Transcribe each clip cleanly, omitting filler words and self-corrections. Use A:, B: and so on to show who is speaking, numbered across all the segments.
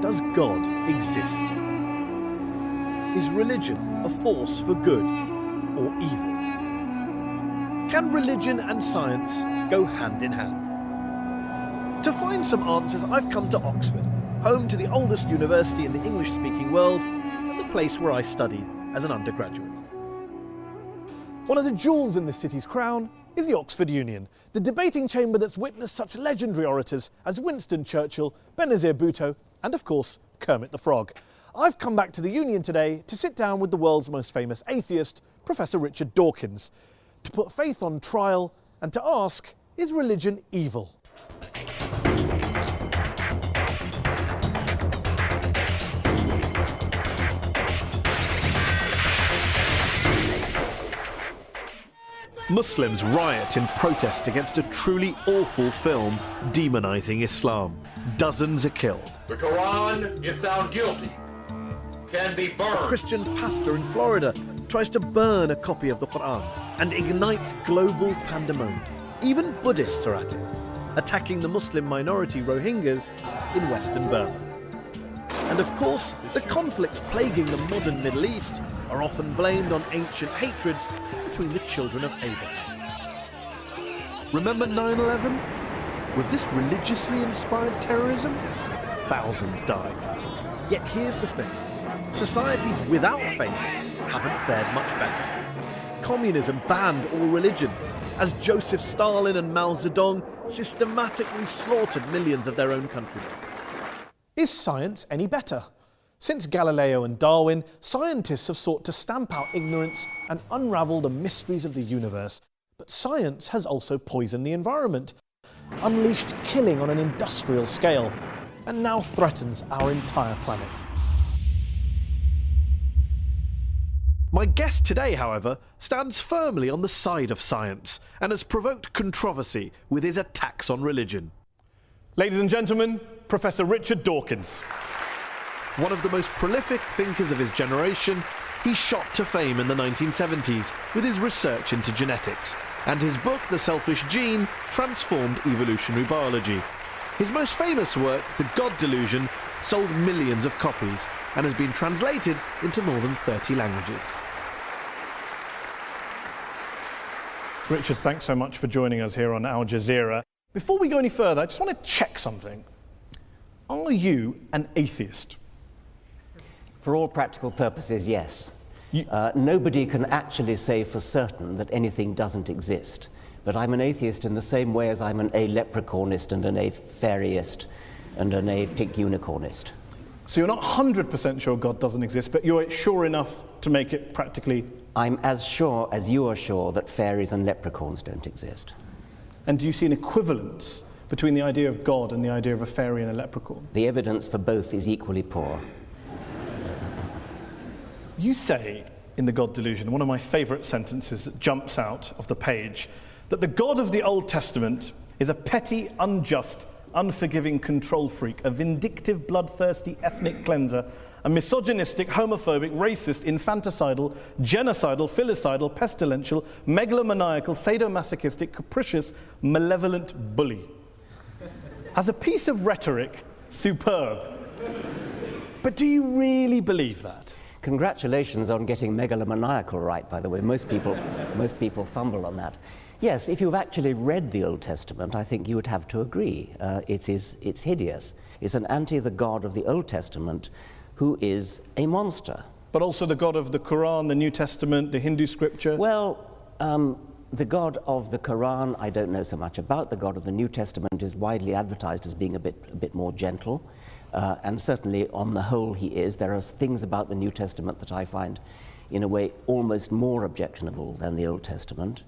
A: Does God exist? Is religion a force for good or evil? Can religion and science go hand in hand? To find some answers, I've come to Oxford, home to the oldest university in the English-speaking world and the place where I studied as an undergraduate. One of the jewels in the city's crown is the Oxford Union, the debating chamber that's witnessed such legendary orators as Winston Churchill, Benazir Bhutto, and of course, Kermit the Frog. I've come back to the Union today to sit down with the world's most famous atheist, Professor Richard Dawkins, to put faith on trial and to ask, is religion evil? Muslims riot in protest against a truly awful film demonising Islam. Dozens are killed.
B: The Quran, if found guilty, can be burned.
A: A Christian pastor in Florida tries to burn a copy of the Quran and ignites global pandemonium. Even Buddhists are at it, attacking the Muslim minority Rohingyas in Western Burma. And of course, the conflicts plaguing the modern Middle East are often blamed on ancient hatreds between the children of Abraham. Remember 9/11? Was this religiously inspired terrorism? Thousands died. Yet here's the thing. Societies without faith haven't fared much better. Communism banned all religions, as Joseph Stalin and Mao Zedong systematically slaughtered millions of their own countrymen. Is science any better? Since Galileo and Darwin, scientists have sought to stamp out ignorance and unravel the mysteries of the universe. But science has also poisoned the environment, unleashed killing on an industrial scale, and now threatens our entire planet. My guest today, however, stands firmly on the side of science and has provoked controversy with his attacks on religion. Ladies and gentlemen, Professor Richard Dawkins. One of the most prolific thinkers of his generation, he shot to fame in the 1970s with his research into genetics, and his book, The Selfish Gene, transformed evolutionary biology. His most famous work, The God Delusion, sold millions of copies and has been translated into more than 30 languages. Richard, thanks so much for joining us here on Al Jazeera. Before we go any further, I just want to check something. Are you an atheist?
C: For all practical purposes, yes. Nobody can actually say for certain that anything doesn't exist. But I'm an atheist in the same way as I'm an a-leprechaunist and an a-fairyist and an a-pink unicornist.
A: So you're not 100% sure God doesn't exist, but you're sure enough to make it practically...
C: I'm as sure as you are sure that fairies and leprechauns don't exist.
A: And do you see an equivalence between the idea of God and the idea of a fairy and a leprechaun?
C: The evidence for both is equally poor.
A: You say, in The God Delusion, one of my favourite sentences that jumps out of the page, that the God of the Old Testament is a petty, unjust, unforgiving control freak, a vindictive, bloodthirsty ethnic cleanser, a misogynistic, homophobic, racist, infanticidal, genocidal, filicidal, pestilential, megalomaniacal, sadomasochistic, capricious, malevolent bully. As a piece of rhetoric, superb. But do you really believe that?
C: Congratulations on getting megalomaniacal right, by the way. Most people fumble on that. Yes, if you've actually read the Old Testament, I think you would have to agree. It's hideous. It's an the God of the Old Testament who is a monster.
A: But also the God of the Quran, the New Testament, the Hindu scripture?
C: Well, the God of the Quran, I don't know so much about. The God of the New Testament is widely advertised as being a bit more gentle. And certainly, on the whole, he is. There are things about the New Testament that I find, in a way, almost more objectionable than the Old Testament.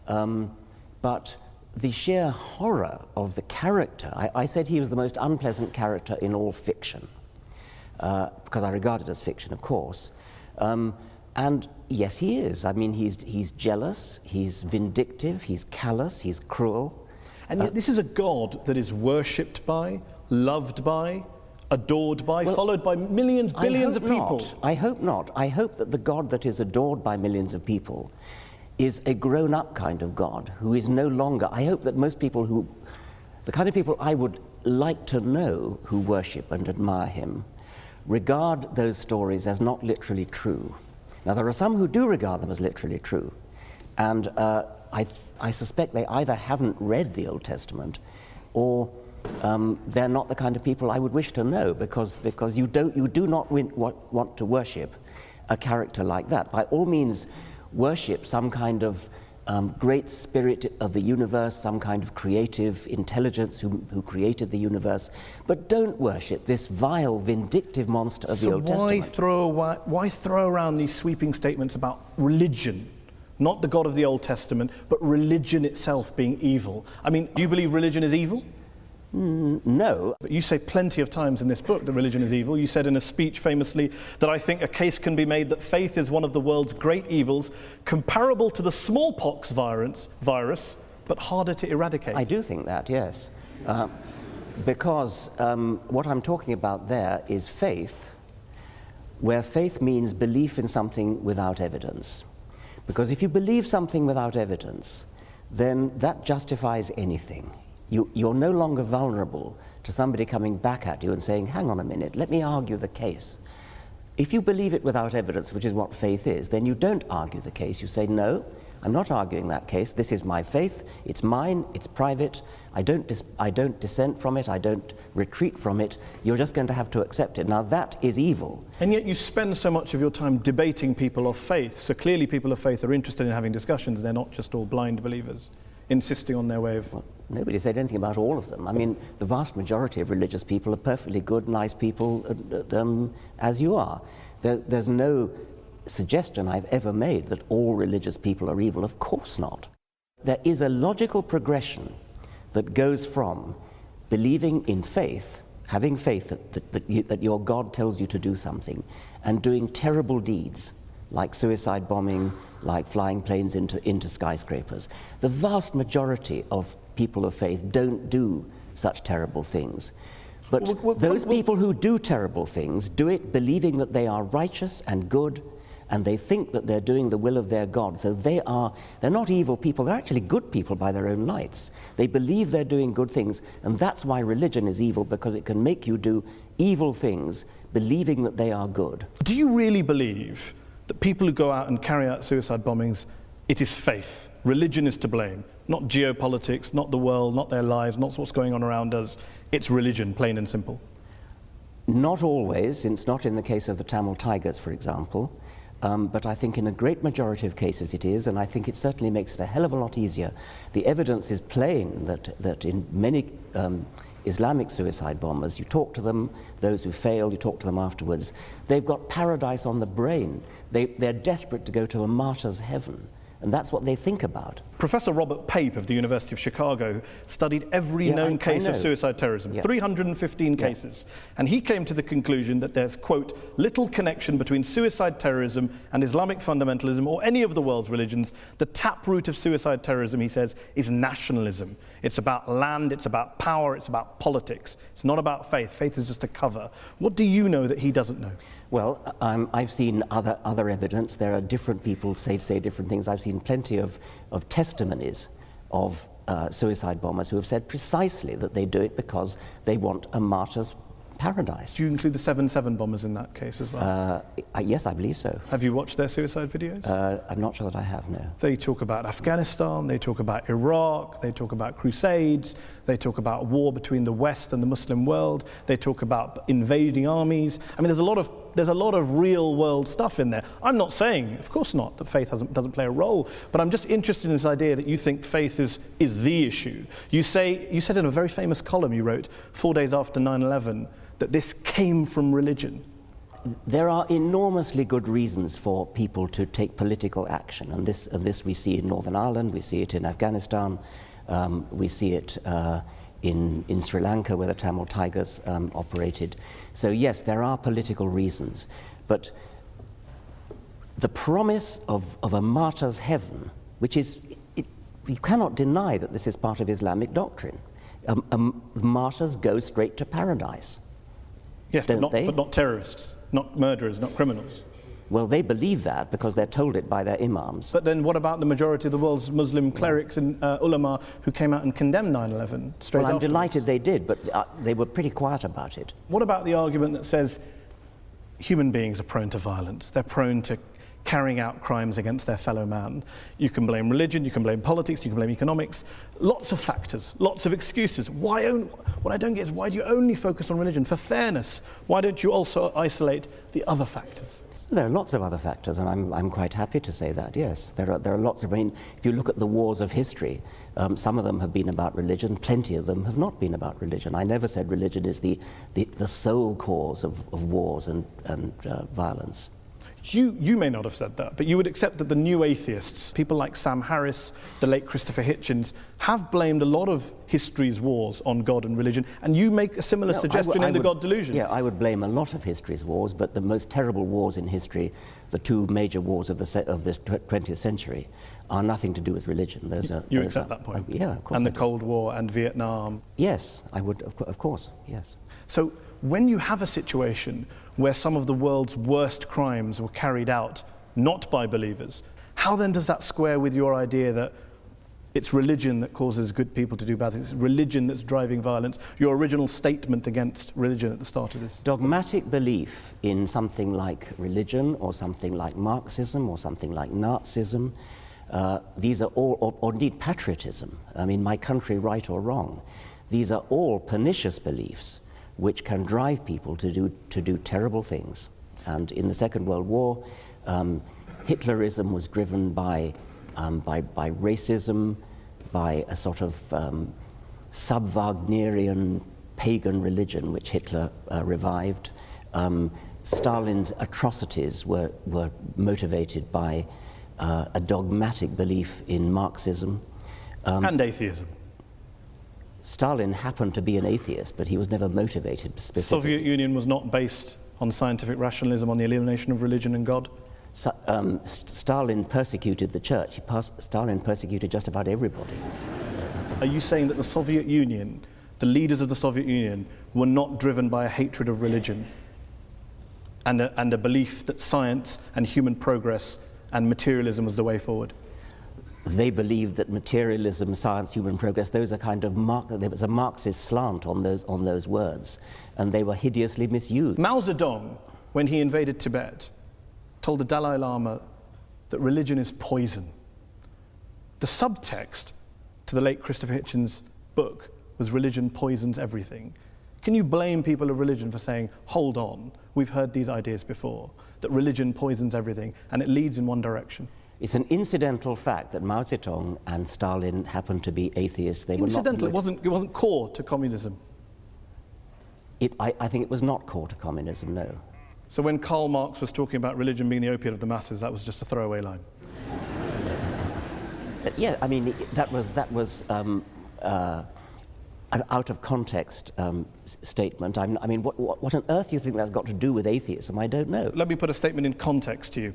C: But the sheer horror of the character, I said he was the most unpleasant character in all fiction, because I regard it as fiction, of course. And yes, he is. I mean, he's jealous, he's vindictive, he's callous, he's cruel.
A: And yet this is a God that is worshipped by, loved by, adored by, followed by millions, billions of people.
C: I hope not. I hope that the God that is adored by millions of people is a grown-up kind of God who is no longer... I hope that most people the kind of people I would like to know who worship and admire him regard those stories as not literally true. Now, there are some who do regard them as literally true, and I suspect they either haven't read the Old Testament or they're not the kind of people I would wish to know, because you do not want to worship a character like that. By all means, worship some kind of great spirit of the universe, some kind of creative intelligence who created the universe, but don't worship this vile, vindictive monster of the Old Testament.
D: Why throw around these sweeping statements about religion? Not the God of the Old Testament, but religion itself being evil. I mean, do you believe religion is evil?
C: No.
D: But you say plenty of times in this book that religion is evil. You said in a speech famously that I think a case can be made that faith is one of the world's great evils, comparable to the smallpox virus, but harder to eradicate.
C: I do think that, yes. Because what I'm talking about there is faith, where faith means belief in something without evidence. Because if you believe something without evidence, then that justifies anything. You're no longer vulnerable to somebody coming back at you and saying, hang on a minute, let me argue the case. If you believe it without evidence, which is what faith is, then you don't argue the case. You say, no, I'm not arguing that case. This is my faith. It's mine. It's private. I don't dissent from it. I don't retreat from it. You're just going to have to accept it. Now, that is evil.
D: And yet you spend so much of your time debating people of faith. So clearly people of faith are interested in having discussions. They're not just all blind believers insisting on their way of...
C: Well, nobody said anything about all of them. I mean, the vast majority of religious people are perfectly good, nice people, as you are. There's no suggestion I've ever made that all religious people are evil. Of course not. There is a logical progression that goes from believing in faith, having faith that your God tells you to do something, and doing terrible deeds like suicide bombing, like flying planes into skyscrapers. The vast majority of people of faith don't do such terrible things. But those people who do terrible things do it believing that they are righteous and good, and they think that they're doing the will of their God. So they're not evil people, they're actually good people by their own lights. They believe they're doing good things, and that's why religion is evil, because it can make you do evil things believing that they are good.
D: Do you really believe that people who go out and carry out suicide bombings, it is faith? Religion is to blame, not geopolitics, not the world, not their lives, not what's going on around us. It's religion, plain and simple.
C: Not always. It's not in the case of the Tamil Tigers, for example. But I think in a great majority of cases it is, and I think it certainly makes it a hell of a lot easier. The evidence is plain that in many Islamic suicide bombers, you talk to them, those who fail, you talk to them afterwards, they've got paradise on the brain. They're desperate to go to a martyr's heaven. And that's what they think about.
D: Professor Robert Pape of the University of Chicago studied every known case of suicide terrorism, 315 cases. And he came to the conclusion that there's, quote, little connection between suicide terrorism and Islamic fundamentalism or any of the world's religions. The taproot of suicide terrorism, he says, is nationalism. It's about land, it's about power, it's about politics. It's not about faith. Faith is just a cover. What do you know that he doesn't know?
C: Well, I've seen other evidence. There are different people say different things. I've seen plenty of testimonies of suicide bombers who have said precisely that they do it because they want a martyr's paradise.
D: Do you include the 7/7 bombers in that case as well?
C: Yes, I believe so.
D: Have you watched their suicide videos?
C: I'm not sure that I have, no.
D: They talk about Afghanistan, they talk about Iraq, they talk about crusades, they talk about war between the West and the Muslim world, they talk about invading armies. I mean, there's a lot of real world stuff in there. I'm not saying, of course not, that faith doesn't play a role, but I'm just interested in this idea that you think faith is the issue. You said in a very famous column you wrote 4 days after 9/11 that this came from religion.
C: There are enormously good reasons for people to take political action, and this we see in Northern Ireland, we see it in Afghanistan, we see it in Sri Lanka, where the Tamil Tigers operated. So yes, there are political reasons, but the promise of a martyr's heaven, which is, you cannot deny that this is part of Islamic doctrine. Martyrs go straight to paradise.
D: Yes, but not terrorists, not murderers, not criminals.
C: Well, they believe that because they're told it by their imams.
D: But then what about the majority of the world's Muslim clerics and ulama who came out and condemned 9/11 straight
C: Well, I'm
D: afterwards?
C: delighted they did, but they were pretty quiet about it.
D: What about the argument that says human beings are prone to violence? They're prone to carrying out crimes against their fellow man. You can blame religion, you can blame politics, you can blame economics, lots of factors, lots of excuses. What I don't get is, why do you only focus on religion? For fairness, why don't you also isolate the other factors?
C: There are lots of other factors, and I'm quite happy to say that, yes. There are lots of, I mean, if you look at the wars of history, some of them have been about religion, plenty of them have not been about religion. I never said religion is the sole cause of wars and violence.
D: You may not have said that, but you would accept that the new atheists, people like Sam Harris, the late Christopher Hitchens, have blamed a lot of history's wars on God and religion, and you make a similar suggestion in The God Delusion.
C: Yeah, I would blame a lot of history's wars, but the most terrible wars in history, the two major wars of the 20th century, are nothing to do with religion.
D: You accept that point?
C: Yeah, of course.
D: And the Cold War and Vietnam?
C: Yes, I would, of course, yes.
D: So when you have a situation where some of the world's worst crimes were carried out not by believers, how then does that square with your idea that it's religion that causes good people to do bad things, it's religion that's driving violence, your original statement against religion at the start of this?
C: Dogmatic belief in something like religion or something like Marxism or something like Nazism, these are all, or indeed patriotism, I mean, my country, right or wrong, these are all pernicious beliefs which can drive people to do terrible things. And in the Second World War, Hitlerism was driven by racism, by a sort of sub-Wagnerian pagan religion which Hitler revived. Stalin's atrocities were motivated by a dogmatic belief in Marxism.
D: And atheism.
C: Stalin happened to be an atheist, but he was never motivated specifically.
D: The Soviet Union was not based on scientific rationalism, on the elimination of religion and God?
C: Stalin persecuted the church. Stalin persecuted just about everybody.
D: Are you saying that the Soviet Union, the leaders of the Soviet Union, were not driven by a hatred of religion and a belief that science and human progress and materialism was the way forward?
C: They believed that materialism, science, human progress, those are kind of there was a Marxist slant on those words, and they were hideously misused.
D: Mao Zedong, when he invaded Tibet, told the Dalai Lama that religion is poison. The subtext to the late Christopher Hitchens' book was religion poisons everything. Can you blame people of religion for saying, hold on, we've heard these ideas before, that religion poisons everything and it leads in one direction?
C: It's an incidental fact that Mao Zedong and Stalin happened to be atheists. They
D: incidental,
C: were not
D: it wasn't core to communism.
C: I think it was not core to communism, no.
D: So when Karl Marx was talking about religion being the opiate of the masses, that was just a throwaway line?
C: Yeah, I mean, that was an out of context statement. I mean, what on earth do you think that's got to do with atheism? I don't know.
D: Let me put a statement in context to you.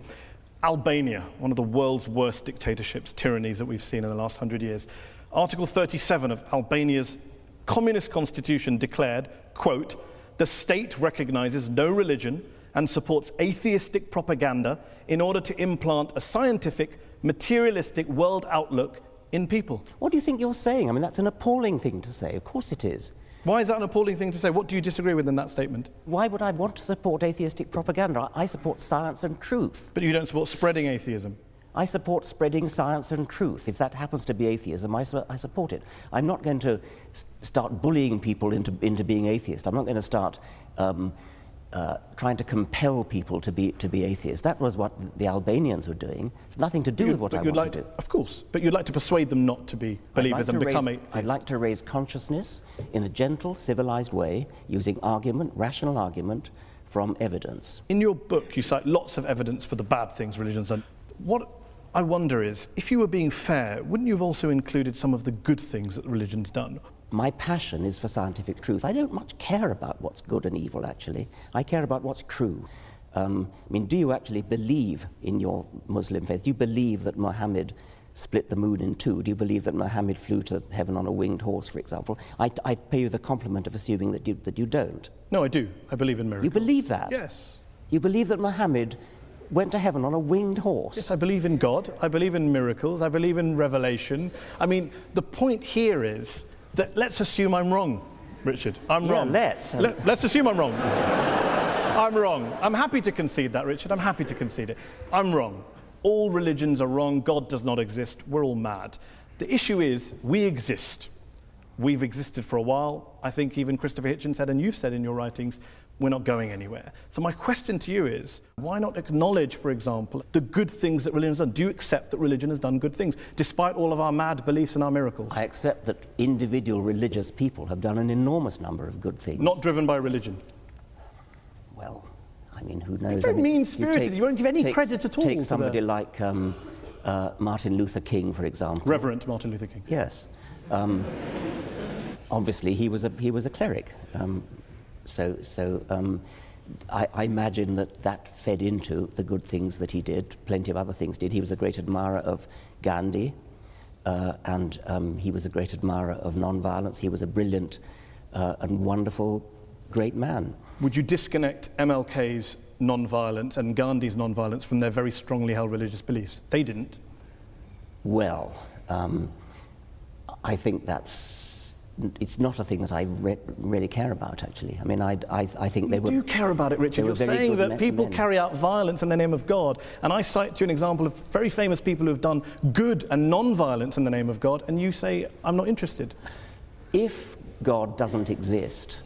D: Albania, one of the world's worst dictatorships, tyrannies that we've seen in the last 100 years. Article 37 of Albania's communist constitution declared, quote, "The state recognizes no religion and supports atheistic propaganda in order to implant a scientific, materialistic world outlook in people."
C: What do you think you're saying? I mean, that's an appalling thing to say. Of course it is.
D: Why is that an appalling thing to say? What do you disagree with in that statement?
C: Why would I want to support atheistic propaganda? I support science and truth.
D: But you don't support spreading atheism.
C: I support spreading science and truth. If that happens to be atheism, I support it. I'm not going to start bullying people into being atheist. I'm not going to start trying to compel people to be atheists. That was what the Albanians were doing. It's nothing to do with what I want to do.
D: Of course, but you'd like to persuade them not to be believers and become atheists.
C: I'd like to raise consciousness in a gentle, civilized way, using argument, rational argument, from evidence.
D: In your book, you cite lots of evidence for the bad things religion's done. What I wonder is, if you were being fair, wouldn't you have also included some of the good things that religion's done?
C: My passion is for scientific truth. I don't much care about what's good and evil, actually. I care about what's true. I mean, do you actually believe in your Muslim faith? Do you believe that Muhammad split the moon in two? Do you believe that Muhammad flew to heaven on a winged horse, for example? I pay you the compliment of assuming that you don't.
D: No, I do. I believe in miracles.
C: You believe that?
D: Yes.
C: You believe that Muhammad went to heaven on a winged horse?
D: Yes, I believe in God. I believe in miracles. I believe in revelation. I mean, the point here is that let's assume I'm wrong, Richard. I'm wrong.
C: Let's.
D: Let's assume I'm wrong. I'm wrong. I'm happy to concede that, Richard. I'm happy to concede it. I'm wrong. All religions are wrong. God does not exist. We're all mad. The issue is we exist. We've existed for a while. I think even Christopher Hitchens said, and you've said in your writings, we're not going anywhere. So my question to you is, why not acknowledge, for example, the good things that religion has done? Do you accept that religion has done good things, despite all of our mad beliefs and our miracles?
C: I accept that individual religious people have done an enormous number of good things.
D: Not driven by religion.
C: Well, I mean, who knows?
D: You're very mean-spirited. You won't give any credit at all.
C: Take somebody like Martin Luther King, for example.
D: Reverend Martin Luther King.
C: Yes. Obviously, he was a cleric. I imagine that fed into the good things that he did. Plenty of other things did. He was a great admirer of Gandhi, and he was a great admirer of non-violence. He was a brilliant and wonderful, great man.
D: Would you disconnect MLK's non-violence and Gandhi's non-violence from their very strongly held religious beliefs? They didn't.
C: Well, I think it's not a thing that I really care about, actually. I mean, I think they were...
D: You do care about it, Richard. You're saying that people carry out violence in the name of God, and I cite to you an example of very famous people who have done good and non-violence in the name of God, and you say, I'm not interested.
C: If God doesn't exist,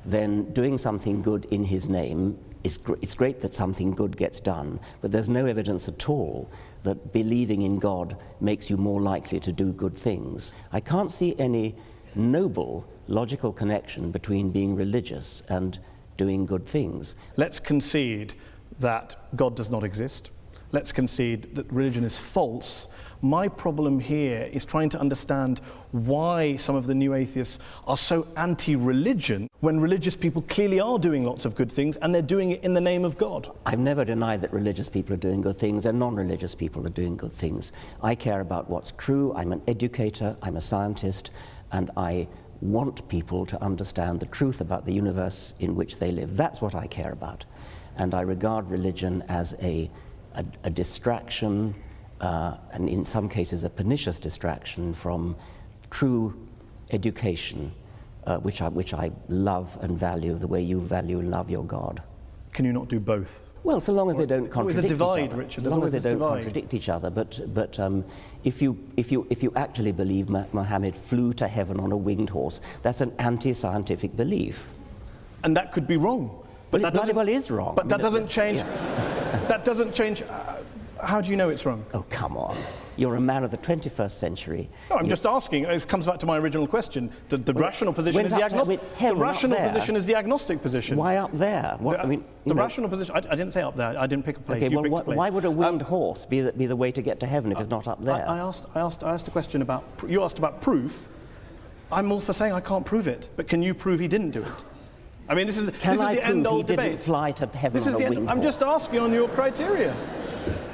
C: then doing something good in his name it's great that something good gets done, but there's no evidence at all that believing in God makes you more likely to do good things. I can't see any noble, logical connection between being religious and doing good things.
D: Let's concede that God does not exist. Let's concede that religion is false. My problem here is trying to understand why some of the new atheists are so anti-religion when religious people clearly are doing lots of good things and they're doing it in the name of God.
C: I've never denied that religious people are doing good things and non-religious people are doing good things. I care about what's true. I'm an educator, I'm a scientist, and I want people to understand the truth about the universe in which they live. That's what I care about. And I regard religion as a distraction, and in some cases a pernicious distraction from true education, which I love and value the way you value and love your God.
D: Can you not do both?
C: Well, so long as they don't contradict each other.
D: There's a divide, Richard.
C: As long as they don't contradict each other. But if you actually believe Muhammad flew to heaven on a winged horse, that's an anti-scientific belief.
D: And that could be wrong.
C: But that bloody well is wrong.
D: But that doesn't change. Yeah. That doesn't change. How do you know it's wrong?
C: Oh, come on. You're a man of the 21st century.
D: No, I'm just asking. It comes back to my original question. The rational position is the agnostic. The rational position is the agnostic position.
C: Why up there? What, I mean,
D: the rational position. I didn't say up there. I didn't pick a place.
C: Okay,
D: you
C: well,
D: picked a place.
C: Why would a winged horse be the way to get to heaven if it's not up there?
D: I asked a question about. You asked about proof. I'm all for saying I can't prove it, but can you prove he didn't do it? I mean, this is the end-all debate.
C: Can I prove he didn't fly to heaven on a winged horse?
D: I'm just asking on your criteria.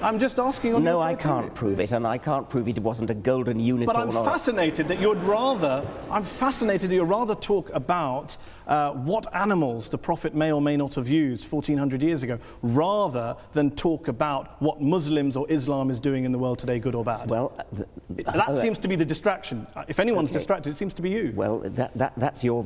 D: I'm just asking on your criteria.
C: No, I can't prove it, and I can't prove it wasn't a golden unicorn.
D: But I'm fascinated that you'd rather talk about what animals the Prophet may or may not have used 1400 years ago, rather than talk about what Muslims or Islam is doing in the world today, good or bad.
C: Well,
D: that seems to be the distraction. If anyone's distracted, it seems to be you.
C: Well, that's your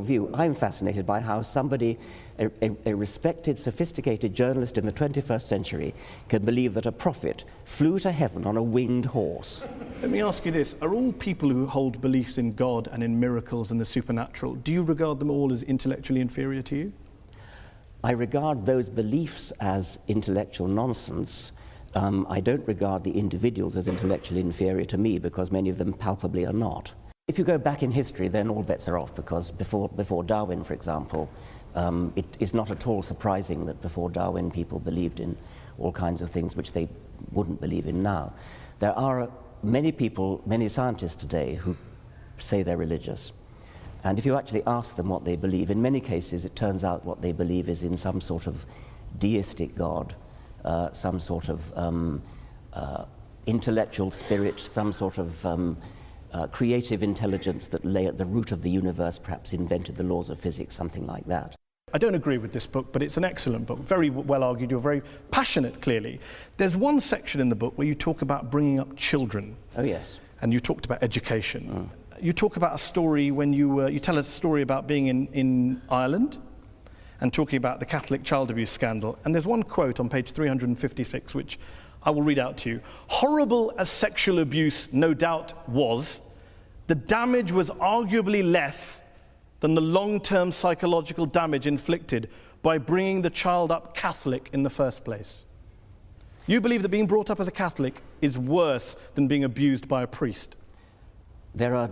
C: view. I'm fascinated by how somebody, a respected, sophisticated journalist in the 21st century, can believe that a prophet flew to heaven on a winged horse.
D: Let me ask you this. Are all people who hold beliefs in God and in miracles and the supernatural, do you regard them all as intellectually inferior to you?
C: I regard those beliefs as intellectual nonsense. I don't regard the individuals as intellectually inferior to me, because many of them palpably are not. If you go back in history, then all bets are off, because before Darwin, for example, it is not at all surprising that before Darwin people believed in all kinds of things which they wouldn't believe in now. There are many people, many scientists today who say they're religious. And if you actually ask them what they believe, in many cases it turns out what they believe is in some sort of deistic God, some sort of intellectual spirit, some sort of creative intelligence that lay at the root of the universe, perhaps invented the laws of physics, something like that.
D: I don't agree with this book, but it's an excellent book, very well argued. You're very passionate, clearly. There's one section in the book where you talk about bringing up children.
C: Oh, yes.
D: And you talked about education. You talk about a story when you tell a story about being in Ireland and talking about the Catholic child abuse scandal. And there's one quote on page 356, which I will read out to you. "Horrible as sexual abuse no doubt was, the damage was arguably less than the long-term psychological damage inflicted by bringing the child up Catholic in the first place." You believe that being brought up as a Catholic is worse than being abused by a priest?
C: There are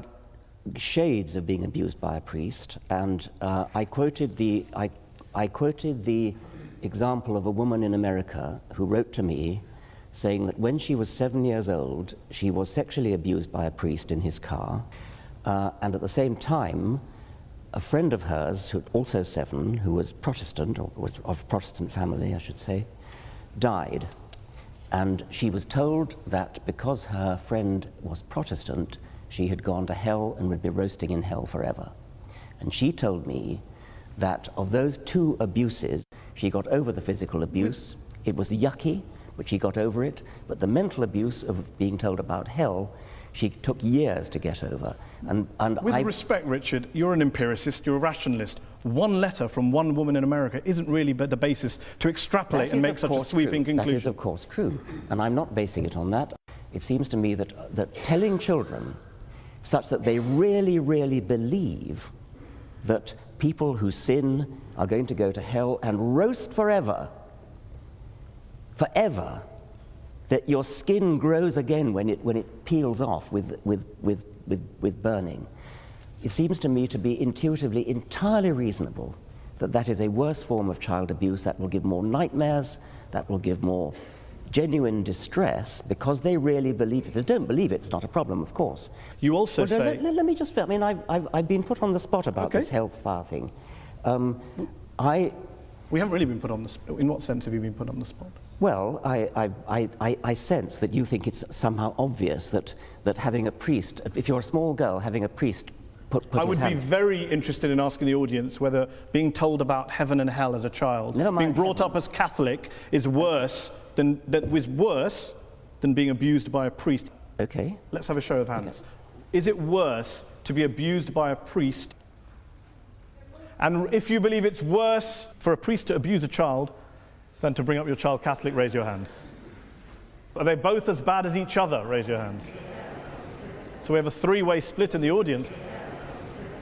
C: shades of being abused by a priest, and I quoted the example of a woman in America who wrote to me saying that when she was 7 years old, she was sexually abused by a priest in his car, and at the same time, a friend of hers, who also 7, who was Protestant, or was of Protestant family, I should say, died. And she was told that because her friend was Protestant, she had gone to hell and would be roasting in hell forever. And she told me that of those 2 abuses, she got over the physical abuse. It was yucky, but she got over it. But the mental abuse of being told about hell, she took years to get over. And
D: With respect, Richard, you're an empiricist, you're a rationalist. One letter from one woman in America isn't really the basis to extrapolate and make such a sweeping conclusion.
C: That is, of course, true. And I'm not basing it on that. It seems to me that telling children such that they really, really believe that people who sin are going to go to hell and roast forever, that your skin grows again when it peels off with burning. It seems to me to be intuitively entirely reasonable that that is a worse form of child abuse, that will give more nightmares, that will give more genuine distress, because they really believe it. If they don't believe it, it's not a problem, of course.
D: You also say...
C: Let me just... I mean, I've been put on the spot about this health fire thing.
D: We haven't really been put on the spot. In what sense have you been put on the spot?
C: Well, I sense that you think it's somehow obvious that having a priest, if you're a small girl, having a priest put his hand...
D: I would be very interested in asking the audience whether being told about heaven and hell as a child, being brought up as Catholic, is worse than being abused by a priest.
C: Okay.
D: Let's have a show of hands. Okay. Is it worse to be abused by a priest? And if you believe it's worse for a priest to abuse a child than to bring up your child Catholic, raise your hands. Are they both as bad as each other? Raise your hands. So we have a 3-way split in the audience.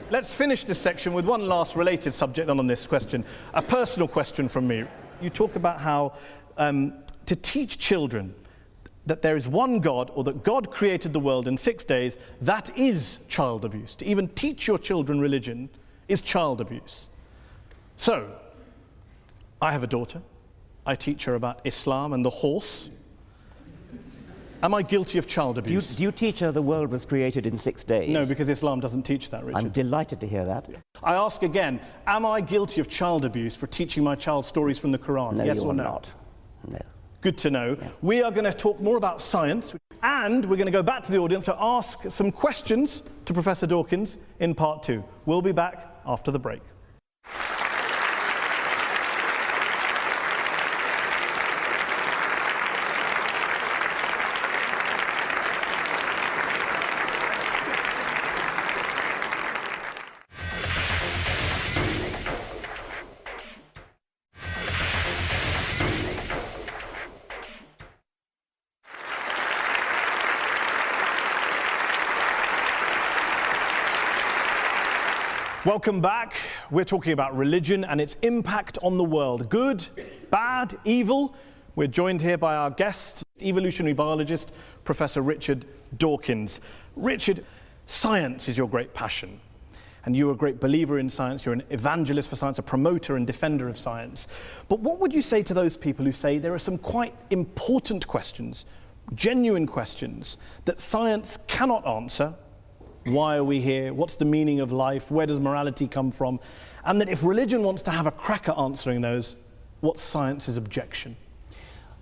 D: Let's finish this section with one last related subject on this question, a personal question from me. You talk about how to teach children that there is one God, or that God created the world in 6 days, that is child abuse. To even teach your children religion is child abuse. So, I have a daughter. I teach her about Islam and the horse. Am I guilty of child abuse?
C: Do you teach her the world was created in 6 days?
D: No, because Islam doesn't teach that, Richard.
C: I'm delighted to hear that.
D: I ask again, am I guilty of child abuse for teaching my child stories from the Quran?
C: No,
D: yes
C: you
D: or
C: are
D: no?
C: Not. No.
D: Good to know. Yeah. We are going to talk more about science, and we're going to go back to the audience to ask some questions to Professor Dawkins in part 2. We'll be back after the break. Welcome back. We're talking about religion and its impact on the world. Good, bad, evil. We're joined here by our guest, evolutionary biologist, Professor Richard Dawkins. Richard, science is your great passion. And you're a great believer in science. You're an evangelist for science, a promoter and defender of science. But what would you say to those people who say there are some quite important questions, genuine questions, that science cannot answer? Why are we here? What's the meaning of life? Where does morality come from? And that if religion wants to have a crack at answering those, what's science's objection?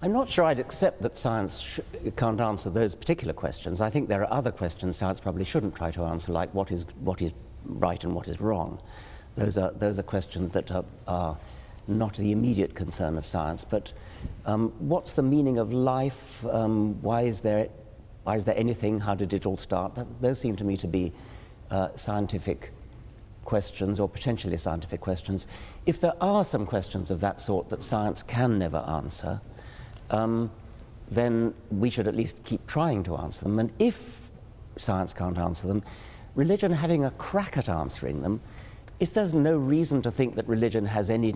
C: I'm not sure I'd accept that science can't answer those particular questions. I think there are other questions science probably shouldn't try to answer, like what is right and what is wrong. Those are questions that are not the immediate concern of science. But what's the meaning of life? Why is there anything? How did it all start? Those seem to me to be scientific questions, or potentially scientific questions. If there are some questions of that sort that science can never answer, then we should at least keep trying to answer them. And if science can't answer them, religion having a crack at answering them, if there's no reason to think that religion has any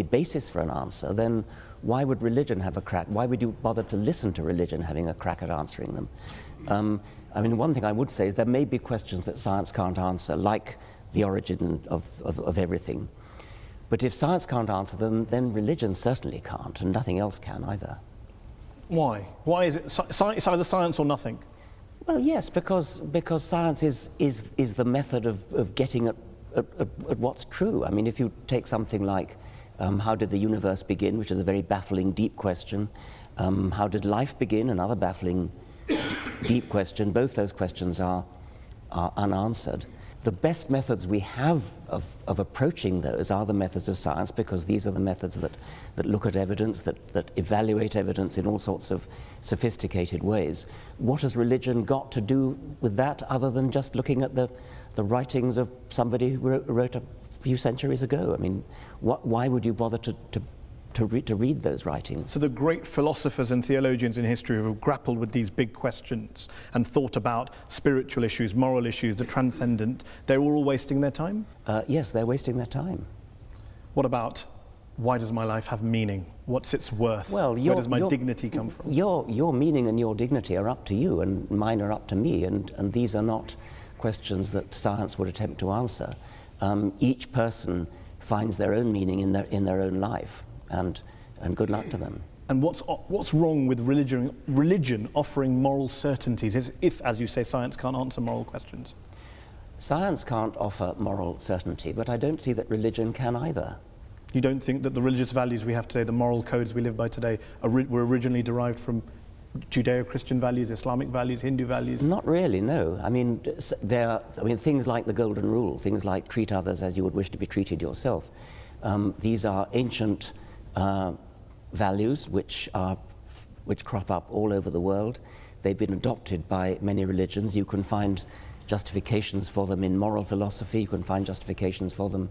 C: basis for an answer, then why would religion have a crack? Why would you bother to listen to religion having a crack at answering them? I mean, one thing I would say is there may be questions that science can't answer, like the origin of everything. But if science can't answer them, then religion certainly can't, and nothing else can either.
D: Why? Why is it it's either science or nothing?
C: Well, yes, because science is the method of getting at what's true. I mean, if you take something like how did the universe begin, which is a very baffling, deep question. How did life begin? Another baffling, deep question. Both those questions are unanswered. The best methods we have of approaching those are the methods of science, because these are the methods that look at evidence, that evaluate evidence in all sorts of sophisticated ways. What has religion got to do with that, other than just looking at the writings of somebody who wrote a few centuries ago? I mean, why would you bother to read those writings?
D: So the great philosophers and theologians in history who have grappled with these big questions and thought about spiritual issues, moral issues, the transcendent, they're all wasting their time?
C: Yes, they're wasting their time.
D: What about, why does my life have meaning? What's its worth?
C: Well,
D: where does my dignity come from?
C: Your meaning and your dignity are up to you, and mine are up to me, and these are not questions that science would attempt to answer. Each person finds their own meaning in their own life. And good luck to them.
D: And what's wrong with religion offering moral certainties, if, as you say, science can't answer moral questions?
C: Science can't offer moral certainty, but I don't see that religion can either.
D: You don't think that the religious values we have today, the moral codes we live by today, were originally derived from Judeo-Christian values, Islamic values, Hindu values?
C: Not really, no. I mean, things like the Golden Rule, things like treat others as you would wish to be treated yourself. These are ancient values which crop up all over the world. They've been adopted by many religions. You can find justifications for them in moral philosophy. You can find justifications for them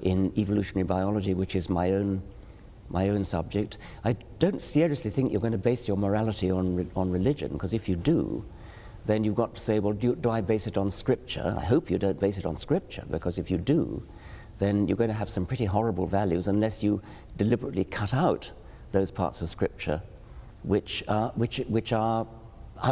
C: in evolutionary biology, which is my own subject. I don't seriously think you're going to base your morality on religion, because if you do, then you've got to say, well, do I base it on Scripture? I hope you don't base it on Scripture, because if you do, then you're going to have some pretty horrible values unless you deliberately cut out those parts of Scripture which are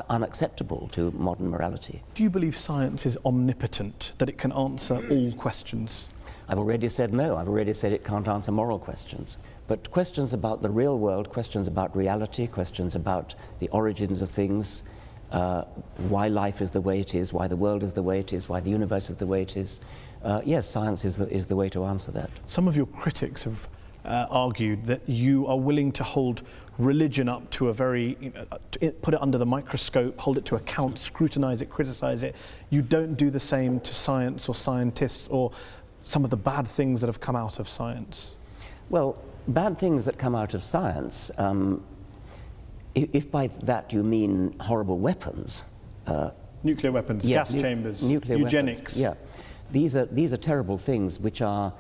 C: unacceptable to modern morality.
D: Do you believe science is omnipotent, that it can answer all questions?
C: I've already said no. I've already said it can't answer moral questions. But questions about the real world, questions about reality, questions about the origins of things, why life is the way it is, why the world is the way it is, why the universe is the way it is, yes, science is the way to answer that.
D: Some of your critics have argued that you are willing to hold religion up to a very, put it under the microscope, hold it to account, scrutinize it, criticize it. You don't do the same to science or scientists or some of the bad things that have come out of science.
C: Well, bad things that come out of science, if by that you mean horrible weapons.
D: Nuclear weapons, gas chambers, eugenics.
C: Weapons, yeah. These are terrible things which are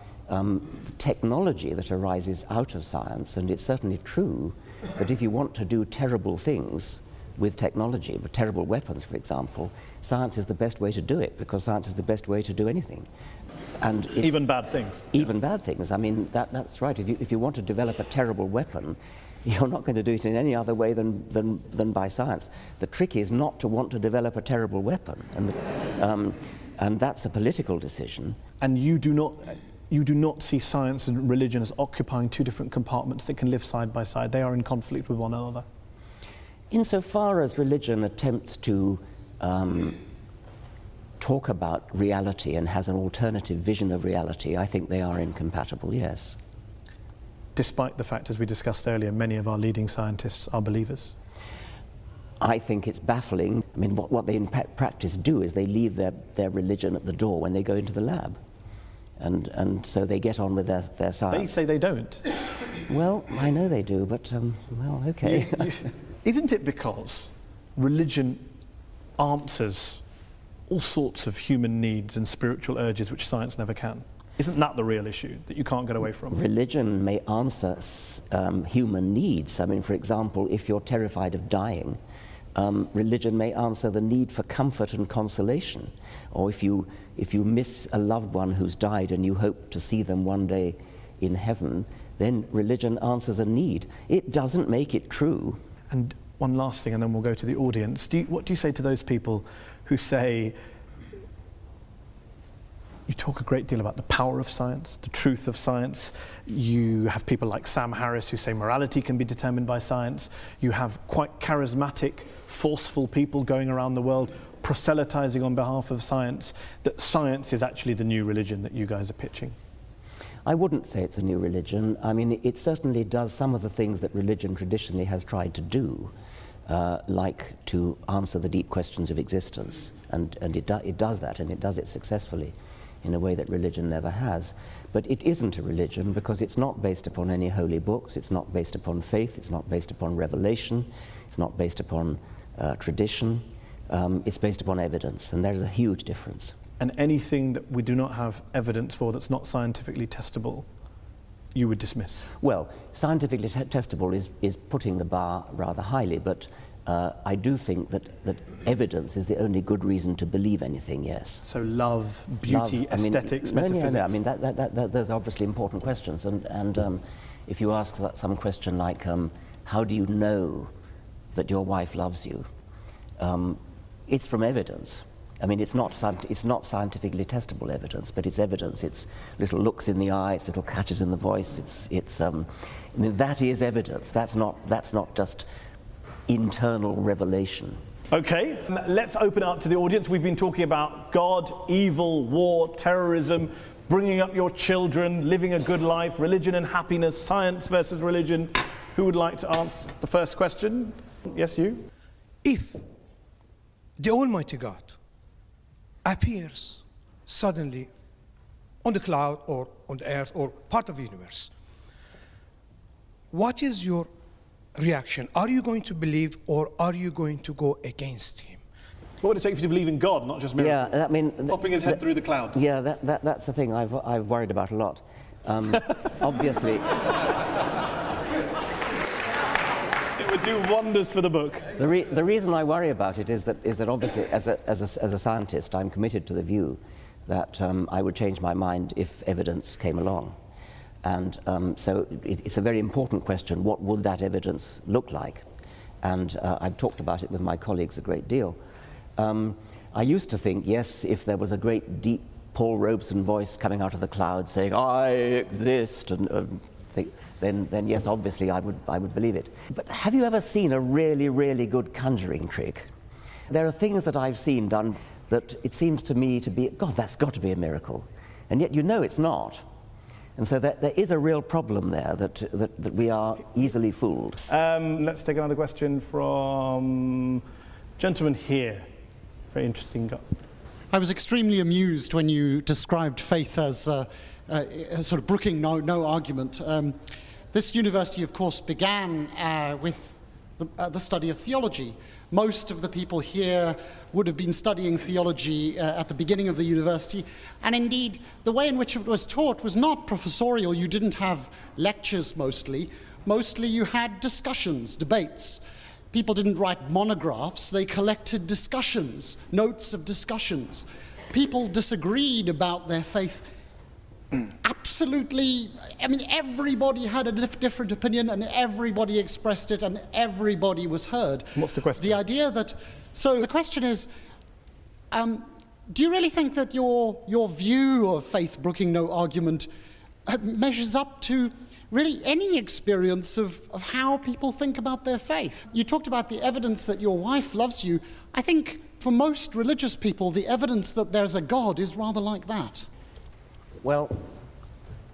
C: technology that arises out of science, and it's certainly true that if you want to do terrible things with technology, with terrible weapons, for example, science is the best way to do it, because science is the best way to do anything. And
D: even bad things.
C: Even bad things. I mean, that's right. If you want to develop a terrible weapon, you're not going to do it in any other way than by science. The trick is not to want to develop a terrible weapon, and that's a political decision.
D: And you do not see science and religion as occupying two different compartments that can live side by side. They are in conflict with one another.
C: Insofar as religion attempts to talk about reality and has an alternative vision of reality, I think they are incompatible, yes.
D: Despite the fact, as we discussed earlier, many of our leading scientists are believers?
C: I think it's baffling. I mean, what they in practice do is they leave their religion at the door when they go into the lab. And so they get on with their science.
D: They say they don't.
C: Well, I know they do, but, well, okay.
D: Isn't it because religion answers all sorts of human needs and spiritual urges which science never can? Isn't that the real issue that you can't get away from?
C: Religion may answer human needs. I mean, for example, if you're terrified of dying, religion may answer the need for comfort and consolation. Or if you miss a loved one who's died and you hope to see them one day in heaven, then religion answers a need. It doesn't make it true.
D: And one last thing, and then we'll go to the audience. What do you say to those people who say, you talk a great deal about the power of science, the truth of science. You have people like Sam Harris who say morality can be determined by science. You have quite charismatic, forceful people going around the world proselytizing on behalf of science, that science is actually the new religion that you guys are pitching.
C: I wouldn't say it's a new religion. I mean, it certainly does some of the things that religion traditionally has tried to do, like to answer the deep questions of existence. And it does that, and it does it successfully in a way that religion never has. But it isn't a religion because it's not based upon any holy books, it's not based upon faith, it's not based upon revelation, it's not based upon tradition, it's based upon evidence, and there's a huge difference.
D: And anything that we do not have evidence for that's not scientifically testable, you would dismiss?
C: Well, scientifically testable is putting the bar rather highly, but I do think that evidence is the only good reason to believe anything, yes.
D: So love, beauty, aesthetics, metaphysics?
C: No, I mean, those are obviously important questions. And if you ask some question like, how do you know that your wife loves you? It's from evidence. I mean, it's not scientifically testable evidence, but it's evidence. It's little looks in the eye, it's little catches in the voice. I mean, that is evidence. That's not just internal revelation.
D: Okay, let's open it up to the audience. We've been talking about God, evil, war, terrorism, bringing up your children, living a good life, religion and happiness, science versus religion. Who would like to answer the first question? Yes, you?
E: If the Almighty God appears suddenly on the cloud or on the earth or part of the universe, what is your reaction? Are you going to believe or are you going to go against him?
D: What would it take for you to believe in God, not just miracles?
C: Yeah, I mean,
D: popping his head through the clouds.
C: Yeah, that's the thing I've worried about a lot. Obviously,
D: it would do wonders for the book.
C: the reason I worry about it is that obviously, as a scientist, I'm committed to the view that I would change my mind if evidence came along. And so it's a very important question, what would that evidence look like? And I've talked about it with my colleagues a great deal. I used to think, yes, if there was a great deep Paul Robeson voice coming out of the clouds saying, I exist, then yes, obviously I would believe it. But have you ever seen a really, really good conjuring trick? There are things that I've seen done that it seems to me to be, God, that's got to be a miracle. And yet you know it's not. And so there is a real problem there that we are easily fooled.
D: Let's take another question from gentleman here. Very interesting guy.
F: I was extremely amused when you described faith as sort of brooking no argument. This university, of course, began with the study of theology. Most of the people here would have been studying theology at the beginning of the university, and indeed the way in which it was taught was not professorial. You didn't have lectures mostly you had discussions, debates. People didn't write monographs, they collected discussions, notes of discussions. People disagreed about their faith absolutely. I mean, everybody had a different opinion and everybody expressed it and everybody was heard.
D: What's the question?
F: The idea that, so the question is, do you really think that your view of faith brooking no argument measures up to really any experience of how people think about their faith? You talked about the evidence that your wife loves you. I think for most religious people, the evidence that there's a God is rather like that.
C: Well,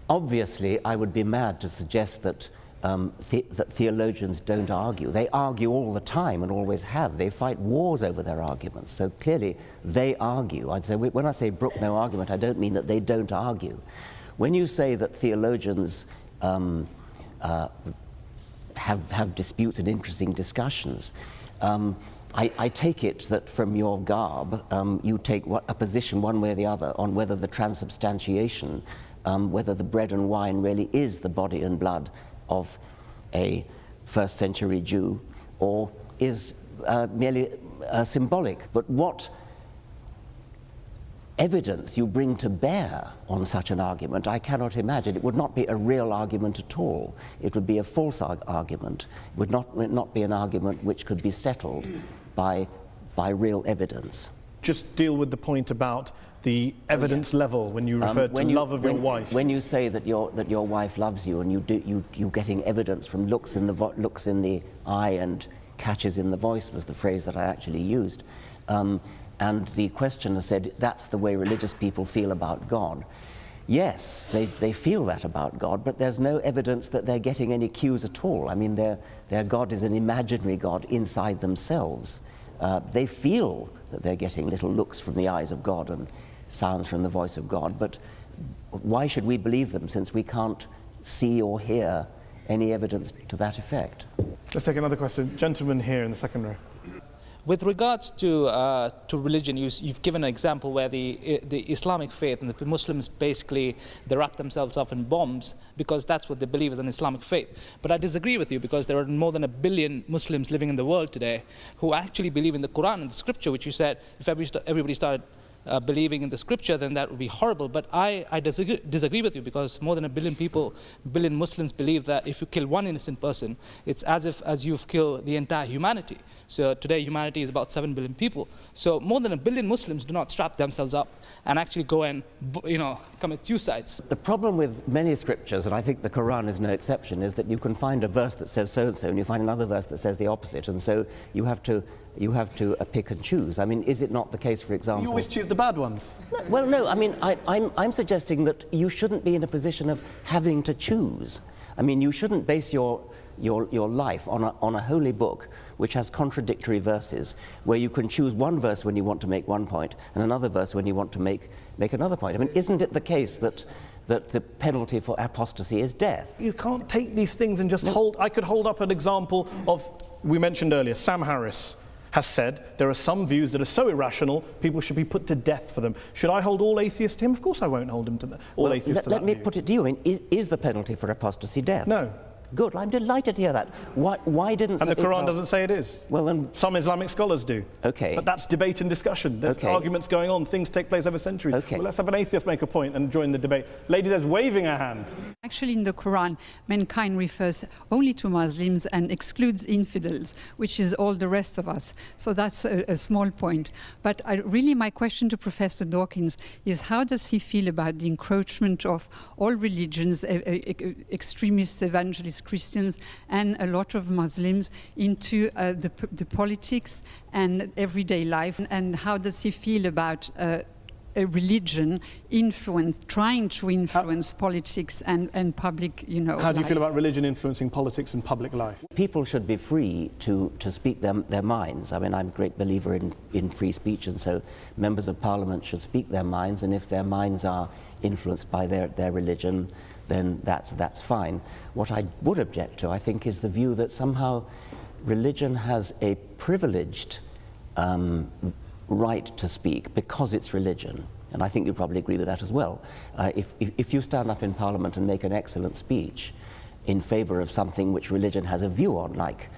C: obviously, I would be mad to suggest that that theologians don't argue. They argue all the time and always have. They fight wars over their arguments. So clearly they argue. I'd say, when I say brook no argument, I don't mean that they don't argue. When you say that theologians have disputes and interesting discussions, I take it that from your garb, you take a position one way or the other on whether the transubstantiation, whether the bread and wine really is the body and blood of a first century Jew, or is merely symbolic. But what evidence you bring to bear on such an argument, I cannot imagine. It would not be a real argument at all. It would be a false argument. It would not be an argument which could be settled by real evidence.
D: Just deal with the point about the evidence level when you refer to love of your wife.
C: When you say that your wife loves you, and you're getting evidence from looks in the eye and catches in the voice was the phrase that I actually used. And the questioner said, that's the way religious people feel about God. Yes, they feel that about God, but there's no evidence that they're getting any cues at all. I mean, their God is an imaginary God inside themselves. They feel that they're getting little looks from the eyes of God and sounds from the voice of God, but why should we believe them since we can't see or hear any evidence to that effect?
D: Let's take another question. Gentleman here in the second row.
G: With regards to religion, you've given an example where the Islamic faith and the Muslims basically they wrap themselves up in bombs because that's what they believe is an Islamic faith. But I disagree with you because there are more than 1 billion Muslims living in the world today who actually believe in the Quran and the Scripture, which you said if everybody started believing in the Scripture, then that would be horrible. But I disagree with you because more than 1 billion Muslims believe that if you kill one innocent person, it's as you've killed the entire humanity. So today humanity is about 7 billion people. So more than 1 billion Muslims do not strap themselves up and actually go and commit suicides.
C: The problem with many scriptures, and I think the Quran is no exception, is that you can find a verse that says so-and-so and you find another verse that says the opposite, and so you have to pick and choose. I mean, is it not the case, for example...
D: You always choose the bad ones.
C: Well, no, I mean, I'm suggesting that you shouldn't be in a position of having to choose. I mean, you shouldn't base your life on a holy book which has contradictory verses, where you can choose one verse when you want to make one point and another verse when you want to make another point. I mean, isn't it the case that the penalty for apostasy is death?
D: You can't take these things and just hold... I could hold up an example of, we mentioned earlier, Sam Harris has said there are some views that are so irrational, people should be put to death for them. Should I hold all atheists to him? Of course I won't hold him to all atheists to that view.
C: Let me put it to you. I mean, is the penalty for apostasy death?
D: No.
C: Good, I'm delighted to hear that. Why didn't...
D: And the Quran doesn't say it is.
C: Well, then...
D: Some Islamic scholars do.
C: Okay.
D: But that's debate and discussion. There's arguments going on. Things take place over centuries.
C: Okay.
D: Well, let's have an atheist make a point and join the debate. Lady there's waving her hand.
H: Actually, in the Quran, mankind refers only to Muslims and excludes infidels, which is all the rest of us. So that's a small point. But really, my question to Professor Dawkins is, how does he feel about the encroachment of all religions, extremists, evangelists, Christians, and a lot of Muslims into the politics and everyday life? And how does he feel about a religion trying to influence politics and public,
D: How do you feel about religion influencing politics and public life?
C: People should be free to speak their minds. I mean, I'm a great believer in free speech, and so members of parliament should speak their minds, and if their minds are influenced by their religion, then that's fine. What I would object to, I think, is the view that somehow religion has a privileged right to speak because it's religion. And I think you probably agree with that as well. If you stand up in Parliament and make an excellent speech in favour of something which religion has a view on, like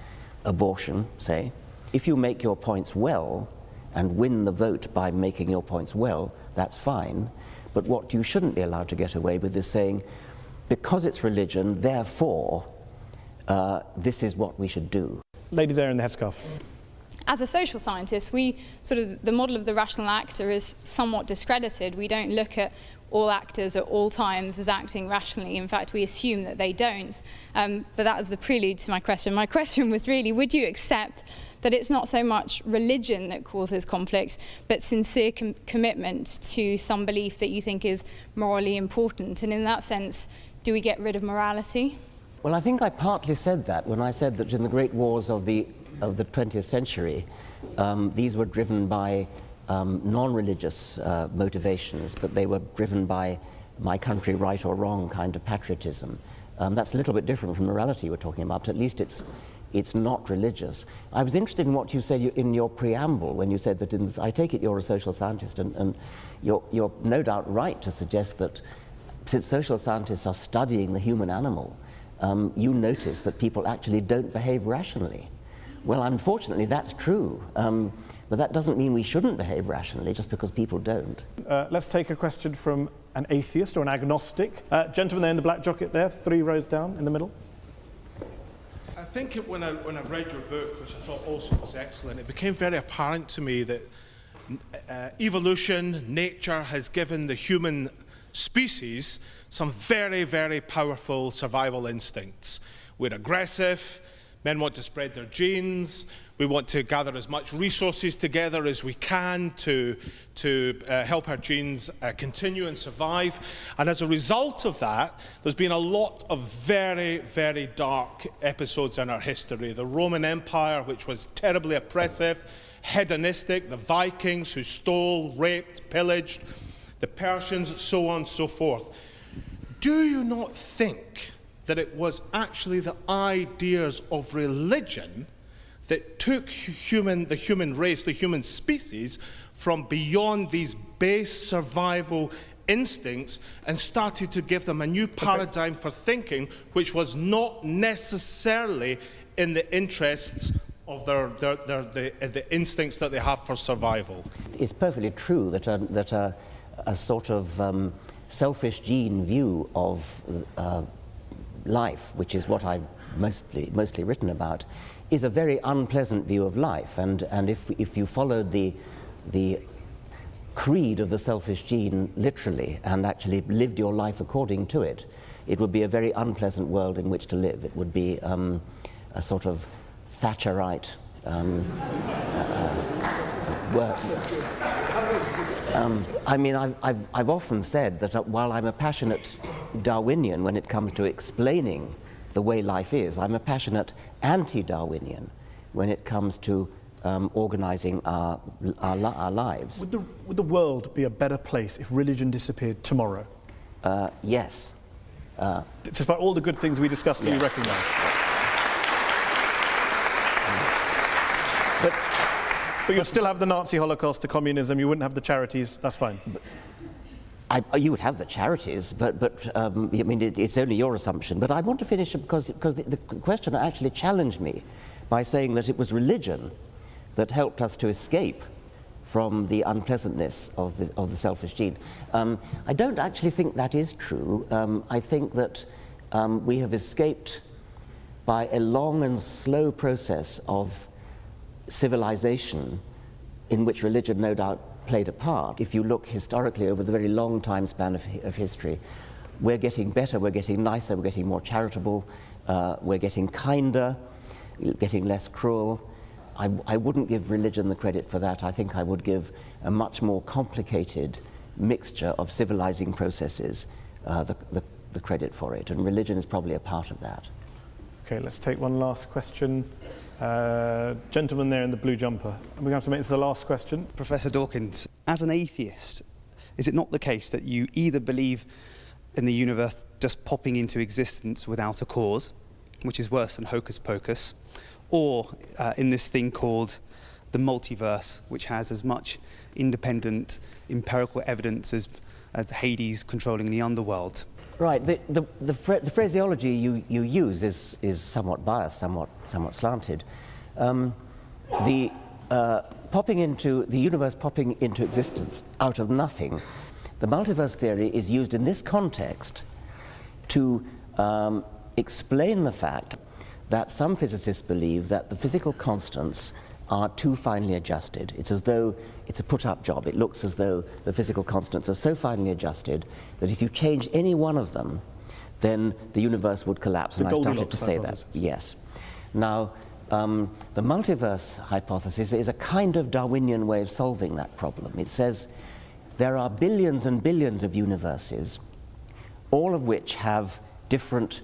C: abortion, say, if you make your points well and win the vote by making your points well, that's fine. But what you shouldn't be allowed to get away with is saying, because it's religion, therefore, this is what we should do.
D: Lady there in the headscarf.
I: As a social scientist, the model of the rational actor is somewhat discredited. We don't look at all actors at all times as acting rationally. In fact, we assume that they don't. But that was the prelude to my question. My question was really, would you accept that it's not so much religion that causes conflict, but sincere commitment to some belief that you think is morally important? And in that sense, do we get rid of morality?
C: Well, I think I partly said that when I said that in the great wars of the 20th century, these were driven by non-religious motivations, but they were driven by my country right or wrong kind of patriotism. That's a little bit different from morality we're talking about, but at least it's not religious. I was interested in what you said in your preamble when you said that I take it you're a social scientist, and you're no doubt right to suggest that since social scientists are studying the human animal, you notice that people actually don't behave rationally. Well, unfortunately, that's true. But that doesn't mean we shouldn't behave rationally just because people don't.
D: Let's take a question from an atheist or an agnostic. Gentleman there in the black jacket there, 3 rows down in the middle.
J: I think when I read your book, which I thought also was excellent, it became very apparent to me that evolution, nature, has given the human species some very, very powerful survival instincts. We're aggressive, men want to spread their genes, we want to gather as much resources together as we can to help our genes continue and survive. And as a result of that, there's been a lot of very, very dark episodes in our history. The Roman Empire, which was terribly oppressive, hedonistic, the Vikings who stole, raped, pillaged, the Persians, so on and so forth. Do you not think that it was actually the ideas of religion that took the human race, the human species, from beyond these base survival instincts and started to give them a new paradigm for thinking, which was not necessarily in the interests of the instincts that they have for survival?
C: It's perfectly true that a sort of selfish gene view of life, which is what I've mostly written about, is a very unpleasant view of life. And if you followed the creed of the selfish gene literally and actually lived your life according to it, it would be a very unpleasant world in which to live. It would be a sort of Thatcherite work. I mean, I've often said that while I'm a passionate Darwinian when it comes to explaining the way life is, I'm a passionate anti-Darwinian when it comes to organizing our lives.
D: Would the world be a better place if religion disappeared tomorrow?
C: Yes.
D: Despite all the good things we discussed that you recognise. But you'd still have the Nazi Holocaust, the communism, you wouldn't have the charities, that's fine.
C: You would have the charities, but I mean, it's only your assumption. But I want to finish because the questioner actually challenged me by saying that it was religion that helped us to escape from the unpleasantness of the selfish gene. I don't actually think that is true. I think that we have escaped by a long and slow process of civilization in which religion no doubt played a part. If you look historically over the very long time span of history, we're getting better, we're getting nicer, we're getting more charitable, we're getting kinder, getting less cruel. I wouldn't give religion the credit for that. I think I would give a much more complicated mixture of civilizing processes the credit for it, and religion is probably a part of that.
D: Okay, let's take one last question. Gentleman there in the blue jumper. We're going to have to make this the last question.
K: Professor Dawkins, as an atheist, is it not the case that you either believe in the universe just popping into existence without a cause, which is worse than hocus pocus, or in this thing called the multiverse, which has as much independent empirical evidence as Hades controlling the underworld?
C: Right. The phraseology you use is somewhat biased, somewhat slanted. The universe popping into existence out of nothing. The multiverse theory is used in this context to explain the fact that some physicists believe that the physical constants are too finely adjusted. It's as though it's a put-up job. It looks as though the physical constants are so finely adjusted that if you change any one of them, then the universe would collapse. And I started to say that. Yes. Now, the multiverse hypothesis is a kind of Darwinian way of solving that problem. It says there are billions and billions of universes, all of which have different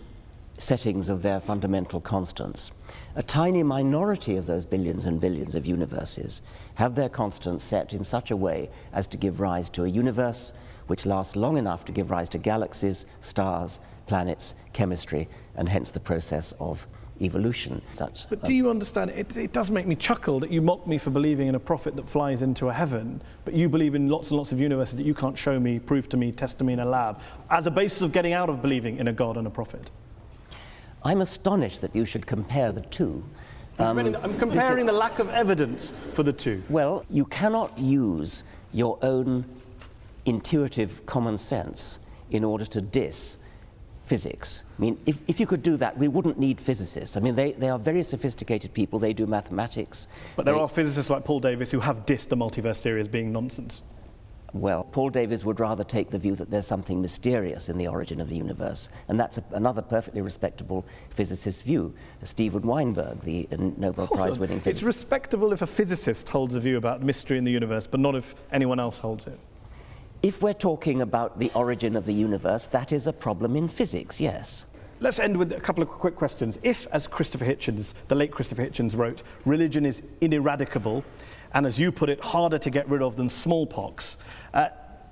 C: settings of their fundamental constants. A tiny minority of those billions and billions of universes have their constants set in such a way as to give rise to a universe which lasts long enough to give rise to galaxies, stars, planets, chemistry, and hence the process of evolution.
D: But do you understand, it does make me chuckle that you mock me for believing in a prophet that flies into a heaven, but you believe in lots and lots of universes that you can't show me, prove to me, test to me in a lab, as a basis of getting out of believing in a God and a prophet.
C: I'm astonished that you should compare the two.
D: I'm comparing the lack of evidence for the two.
C: Well, you cannot use your own intuitive common sense in order to diss physics. I mean, if you could do that, we wouldn't need physicists. I mean, they are very sophisticated people, they do mathematics.
D: But there are physicists like Paul Davies who have dissed the multiverse theory as being nonsense.
C: Well, Paul Davies would rather take the view that there's something mysterious in the origin of the universe, and that's another perfectly respectable physicist's view. Steven Weinberg, the Nobel Prize-winning physicist.
D: It's respectable if a physicist holds a view about mystery in the universe, but not if anyone else holds it.
C: If we're talking about the origin of the universe, that is a problem in physics, yes.
D: Let's end with a couple of quick questions. If, as Christopher Hitchens, the late Christopher Hitchens wrote, religion is ineradicable, and as you put it, harder to get rid of than smallpox,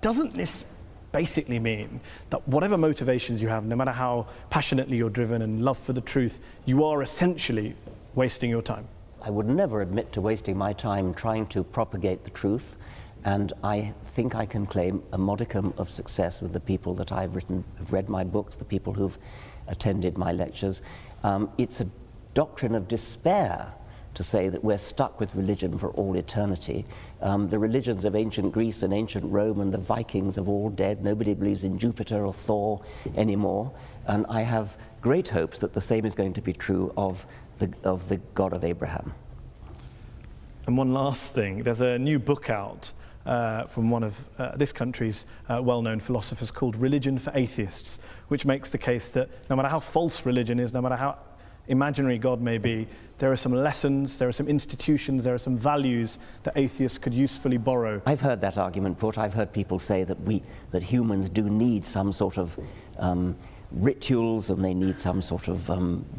D: doesn't this basically mean that whatever motivations you have, no matter how passionately you're driven and love for the truth, you are essentially wasting your time?
C: I would never admit to wasting my time trying to propagate the truth, and I think I can claim a modicum of success with the people that I've read my books, the people who've attended my lectures. It's a doctrine of despair to say that we're stuck with religion for all eternity. The religions of ancient Greece and ancient Rome and the Vikings have all dead. Nobody believes in Jupiter or Thor anymore. And I have great hopes that the same is going to be true of the God of Abraham.
D: And one last thing, there's a new book out from one of this country's well-known philosophers called Religion for Atheists, which makes the case that no matter how false religion is, no matter how imaginary God may be, there are some lessons, there are some institutions, there are some values that atheists could usefully borrow.
C: I've heard that argument put. I've heard people say that humans do need some sort of rituals, and they need some sort of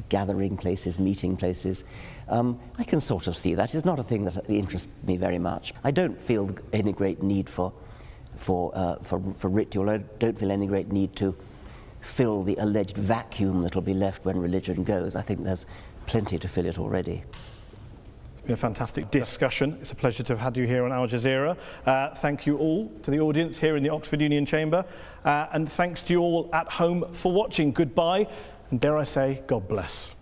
C: gathering places, meeting places. I can sort of see that. It's not a thing that interests me very much. I don't feel any great need for ritual. I don't feel any great need to fill the alleged vacuum that'll be left when religion goes. I think there's plenty to fill it already.
D: It's been a fantastic discussion. It's a pleasure to have had you here on Al Jazeera. Thank you all to the audience here in the Oxford Union Chamber. And thanks to you all at home for watching. Goodbye, and dare I say, God bless.